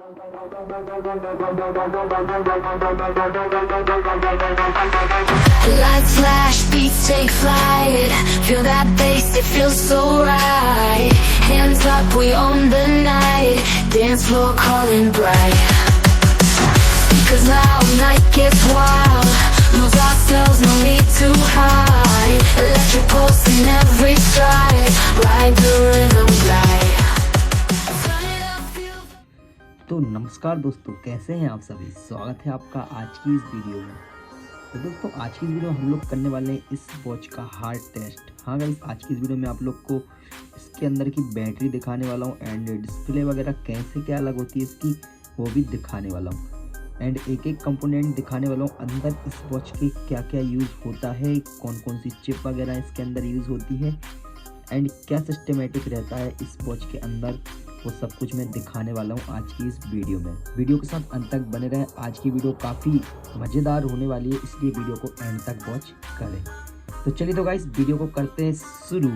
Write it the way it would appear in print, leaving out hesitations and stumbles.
Lights flash, beats take flight. Feel that bass, it feels so right. Hands up, we own the night. Dance floor calling bright. Because now night gets wild. Lose ourselves, no need to hide. Electric pulse in every stride. Ride the rhythm glide. तो नमस्कार दोस्तों, कैसे हैं आप सभी। स्वागत है आपका आज की इस वीडियो में। तो दोस्तों आज की इस वीडियो में हम लोग करने वाले हैं इस वॉच का हार्ड टेस्ट। हाँ गाइस, आज की इस वीडियो में आप लोग को इसके अंदर की बैटरी दिखाने वाला हूँ एंड डिस्प्ले वगैरह कैसे क्या अलग होती है इसकी वो भी दिखाने वाला हूँ एंड एक एक कंपोनेंट दिखाने वाला हूँ। अंदर इस वॉच के क्या क्या यूज़ होता है, कौन कौन सी चिप वगैरह इसके अंदर यूज़ होती है एंड क्या सिस्टमेटिक रहता है इस वॉच के अंदर, वो सब कुछ मैं दिखाने वाला हूँ आज की इस वीडियो में। वीडियो के साथ अंत तक बने रहें। आज की वीडियो काफ़ी मज़ेदार होने वाली है, इसलिए वीडियो को एंड तक वॉच करें। तो चलिए तो गाइस वीडियो को करते हैं शुरू।